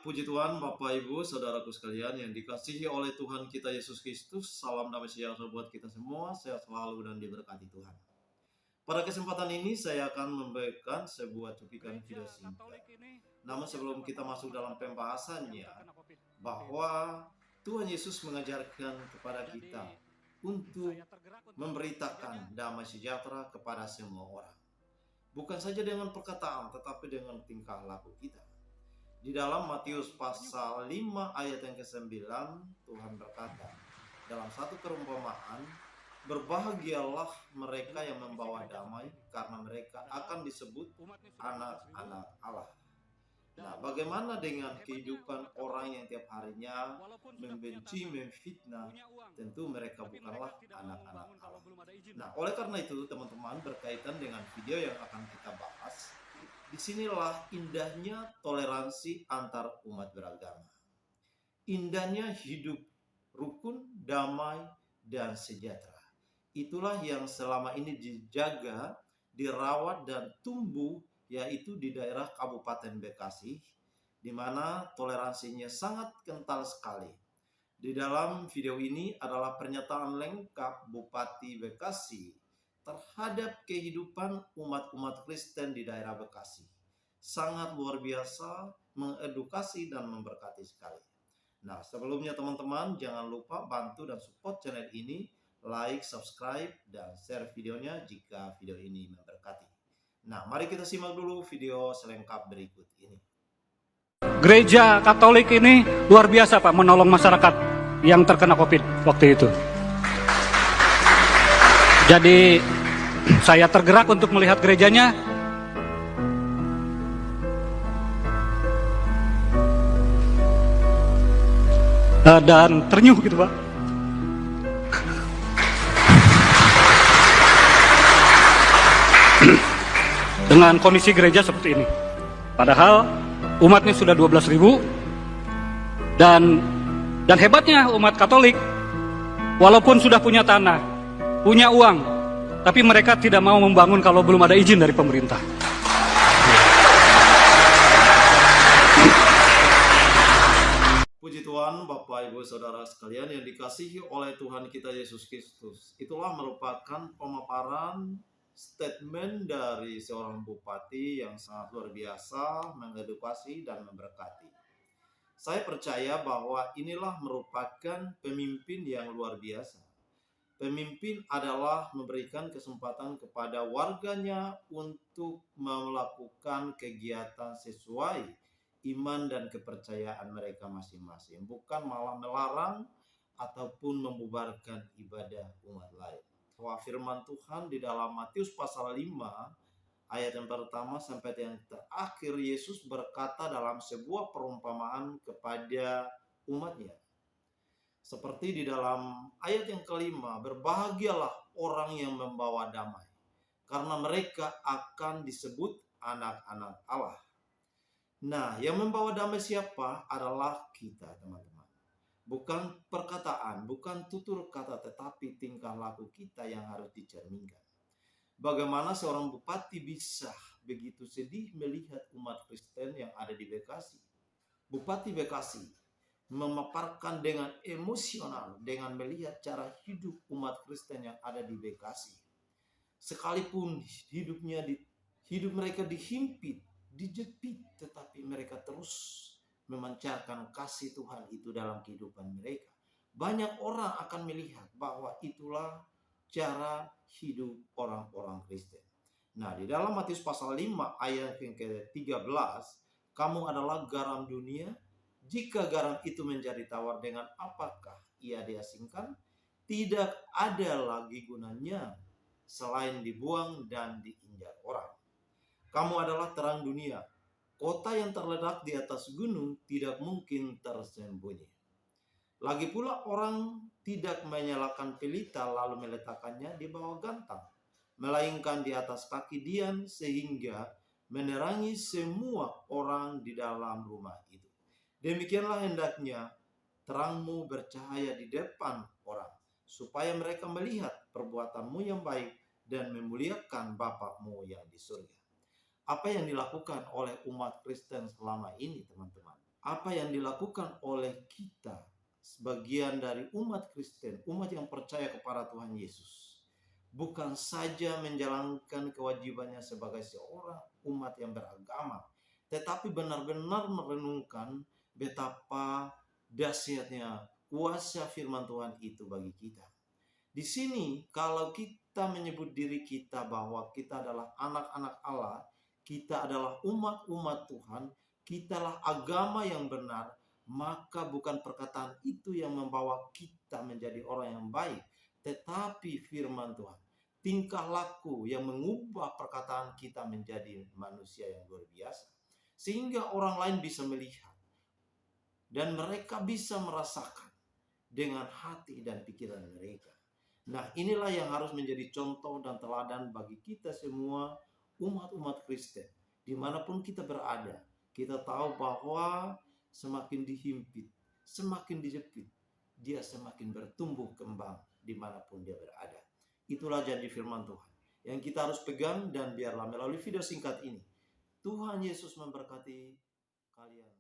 Puji Tuhan, Bapak Ibu, Saudaraku sekalian yang dikasihi oleh Tuhan kita Yesus Kristus. Salam damai sejahtera buat kita semua, sehat selalu dan diberkati Tuhan. Pada kesempatan ini saya akan memberikan sebuah cuplikan video singkat. Namun sebelum kita masuk dalam pembahasannya, bahwa Tuhan Yesus mengajarkan kepada kita untuk memberitakan damai sejahtera kepada semua orang. Bukan saja dengan perkataan, tetapi dengan tingkah laku kita. Di dalam Matius pasal 5 ayat yang ke-9, Tuhan berkata dalam satu perumpamaan, berbahagialah mereka yang membawa damai, karena mereka akan disebut anak-anak Allah. Nah, bagaimana dengan kehidupan orang yang tiap harinya membenci, memfitnah? Tentu mereka bukanlah anak-anak Allah. Nah, oleh karena itu teman-teman, berkaitan dengan video yang akan kita bahas, disinilah indahnya toleransi antar umat beragama. Indahnya hidup rukun, damai, dan sejahtera. Itulah yang selama ini dijaga, dirawat, dan tumbuh, yaitu di daerah Kabupaten Bekasi, di mana toleransinya sangat kental sekali. Di dalam video ini adalah pernyataan lengkap Bupati Bekasi terhadap kehidupan umat-umat Kristen di daerah Bekasi. Sangat luar biasa, mengedukasi dan memberkati sekali. Nah, sebelumnya teman-teman jangan lupa bantu dan support channel ini, like, subscribe, dan share videonya jika video ini memberkati. Nah, mari kita simak dulu video selengkap berikut ini. Gereja Katolik ini luar biasa Pak, menolong masyarakat yang terkena COVID waktu itu. Jadi saya tergerak untuk melihat gerejanya. Dan ternyuh gitu Pak. Dengan kondisi gereja seperti ini. Padahal umatnya sudah 12.000 dan hebatnya umat Katolik, walaupun sudah punya tanah, punya uang, tapi mereka tidak mau membangun kalau belum ada izin dari pemerintah. Puji Tuhan, Bapak Ibu Saudara sekalian yang dikasihi oleh Tuhan kita Yesus Kristus. Itulah merupakan pemaparan statement dari seorang bupati yang sangat luar biasa, mengedukasi dan memberkati. Saya percaya bahwa inilah merupakan pemimpin yang luar biasa. Pemimpin adalah memberikan kesempatan kepada warganya untuk melakukan kegiatan sesuai iman dan kepercayaan mereka masing-masing, bukan malah melarang ataupun membubarkan ibadah umat lain. Bahwa firman Tuhan di dalam Matius pasal 5 ayat yang pertama sampai yang terakhir, Yesus berkata dalam sebuah perumpamaan kepada umatnya. Seperti di dalam ayat yang kelima, berbahagialah orang yang membawa damai, karena mereka akan disebut anak-anak Allah. Nah, yang membawa damai siapa? Adalah kita, teman-teman. Bukan perkataan, bukan tutur kata, tetapi tingkah laku kita yang harus dicerminkan. Bagaimana seorang bupati bisa begitu sedih melihat umat Kristen yang ada di Bekasi? Bupati Bekasi memaparkan dengan emosional dengan melihat cara hidup umat Kristen yang ada di Bekasi. Sekalipun hidup mereka dihimpit, dijepit, tetapi mereka terus memancarkan kasih Tuhan itu dalam kehidupan mereka. Banyak orang akan melihat bahwa itulah cara hidup orang-orang Kristen. Nah, di dalam Matius pasal 5 ayat yang ke-13, kamu adalah garam dunia. Jika garam itu menjadi tawar, dengan apakah ia diasingkan? Tidak ada lagi gunanya selain dibuang dan diinjak orang. Kamu adalah terang dunia. Kota yang terletak di atas gunung tidak mungkin tersembunyi. Lagi pula orang tidak menyalakan pelita lalu meletakkannya di bawah gantang, melainkan di atas kaki dian sehingga menerangi semua orang di dalam rumah itu. Demikianlah hendaknya terangmu bercahaya di depan orang, supaya mereka melihat perbuatanmu yang baik dan memuliakan Bapa-Mu yang di surga. Apa yang dilakukan oleh umat Kristen selama ini, teman-teman? apa yang dilakukan oleh kita sebagian dari umat Kristen, umat yang percaya kepada Tuhan Yesus, bukan saja menjalankan kewajibannya sebagai seorang umat yang beragama, tetapi benar-benar merenungkan betapa dahsyatnya kuasa firman Tuhan itu bagi kita. Di sini kalau kita menyebut diri kita bahwa kita adalah anak-anak Allah, kita adalah umat-umat Tuhan, kitalah agama yang benar, maka bukan perkataan itu yang membawa kita menjadi orang yang baik, tetapi firman Tuhan, tingkah laku yang mengubah perkataan kita menjadi manusia yang luar biasa, sehingga orang lain bisa melihat dan mereka bisa merasakan dengan hati dan pikiran mereka. Nah, inilah yang harus menjadi contoh dan teladan bagi kita semua umat-umat Kristen. Dimanapun kita berada, kita tahu bahwa semakin dihimpit, semakin dijepit, dia semakin bertumbuh kembang dimanapun dia berada. Itulah janji firman Tuhan yang kita harus pegang, dan biarlah melalui video singkat ini Tuhan Yesus memberkati kalian.